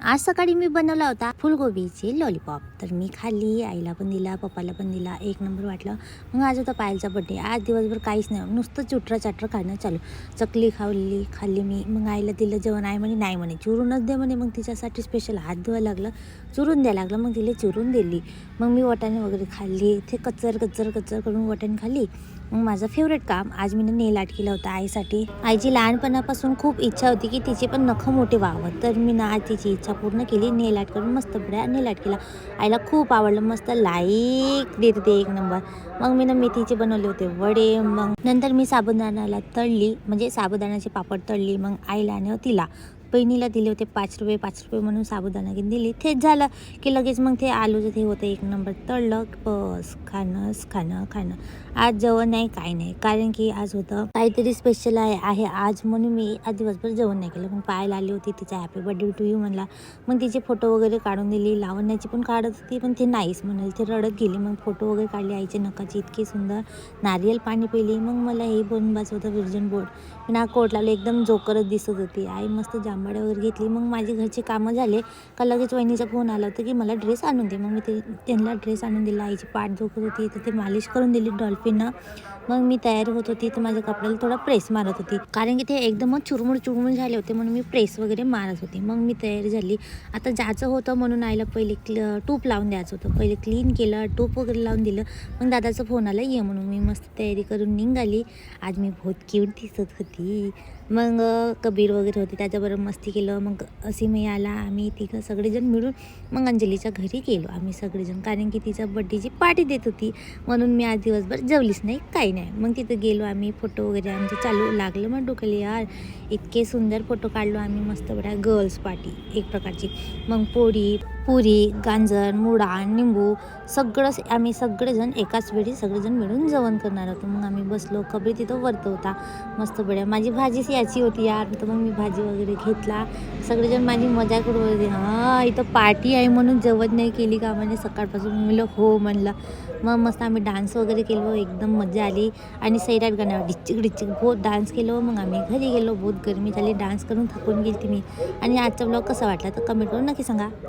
आज सकाळी मी बनवला होता फुलगोबीचे लॉलीपॉप. तर मी खाल्ली, आईला पण दिला, पप्पाला पण दिला. एक नंबर वाटलं. मग आज होता पायलचा बड्डे. आज दिवसभर काहीच नाही, नुसतं चुटरा खाणं चालू. चकली खाल्ली मी. मग आईला दिलं जेवण. आई म्हणे नाही म्हणे चुरूनच दे म्हणे. मग तिच्यासाठी स्पेशल हात धुवायला लागलं, चुरून द्यायला लागलं. मग तिला चुरून दिली. मग मी वाटाणे वगैरे खाल्ली. ते कच्चर करून वाटाणे खाल्ली. मग माझं फेवरेट काम आज मी नेल आर्ट केलं होतं आईसाठी. आईची लहानपणापासून खूप इच्छा होती की तिचे पण नखं मोठे व्हावं. तर मी आज तिची इच्छा पूर्ण केली. नेल आर्ट करून मस्त बड्या नेल आर्ट केला. आईला खूप आवडलं. मस्त लाईक देत होते एक नंबर. मग मी मेथीचे बनवले होते वडे. मग नंतर मी साबुदाण्याला तळली, म्हणजे साबुदाण्याचे पापड तळली. मग आईला आणि तिला बहिणीला दिले होते 5 रुपये म्हणून साबुदाणा घेऊन दिली. तेच झालं की लगेच मग ते आलूचं ते होतं एक नंबर तळलं. बस खाणं. आज जेवण नाही काही नाही, कारण की आज होतं काहीतरी स्पेशल आहे आज, म्हणून मी आज दिवसभर जेवण नाही केलं. मग पाहायला आली होती, तिचा हॅपी बर्थडे टू यू म्हणला. मग तिचे फोटो वगैरे काढून दिली. लावण्याची पण काढत होती, पण ते नाहीच म्हणाल, ते रडत गेली. मग फोटो वगैरे काढले आईचे नखाची इतकी सुंदर. नारियल पाणी पिली. मग मला हे बनवायचं होतं विर्जन बोर्ड. मी ना कोट लावले, एकदम जोकरच दिसत होती. आई मस्त जांभळ्या वगैरे घेतली. मग माझी घरचे कामं झाले का लगेच वहिनीचा फोन आला होता की मला ड्रेस आणून दे. मग मी त्यांना ड्रेस आणून दिला. आईची पाठ दुखत होती तर ते मालिश करून दिली डॉल्फिननं. मग मी तयार होत होती तर माझ्या कपड्याला थोडा प्रेस मारत होती, कारण की ते एकदमच चुरमुर झाले होते, म्हणून मी प्रेस वगैरे मारत होती. मग मी तयारी झाली. आता जायचं होतं म्हणून आईला पहिले टूप लावून द्यायचं होतं. पहिले क्लीन केलं, टूप वगैरे लावून दिलं. मग दादाचा फोन आला ये म्हणून. मी मस्त तयारी करून निघाली. आज मी बहुत क्यूट दिसत होती. मग कबीर वगैरे होते, त्याच्याबरोबर मस्ती केलं. मग असीमही आला. आम्ही तिघं सगळेजण मिळून मग अंजलीच्या घरी गेलो आम्ही सगळेजण, कारण की तिच्या बड्डेची पार्टी देत होती. म्हणून मी आज दिवसभर जेवलीच नाही, काही नाही. मग तिथं गेलो आम्ही. फोटो वगैरे आमचं चालू लागलं. मग डोक्याला यार इतके सुंदर फोटो काढलो आम्ही मस्त बड्या. गर्ल्स पार्टी एक प्रकारची. मग पुरी गांजर मुडा निंबू सगळं आम्ही सगळेजण एकाच वेळी सगळेजण मिळून जेवण करणार होतो. मग आम्ही बसलो. कबीर तिथं वरत होता मस्त बड्या. माझी भाजीच याची होती यार, तर मग मी भाजी वगैरे घेतला. सगळेजण माझी मजा करू होते. इथं पार्टी आहे म्हणून जेवण नाही केली का, म्हणजे सकाळपासून म्हणलं हो म्हणलं. मग मस्त आम्ही डान्स वगैरे केलो, एकदम मजा आली. आणि सैराट गाण्यावर डिच्चिक बहुत डान्स केलो. मग आम्ही घरी गेलो. बहुत गरमी झाली, डान्स करून थकून गेली मी. आणि आजचा ब्लॉग कसा वाटला तर कमेंट करून नक्की सांगा.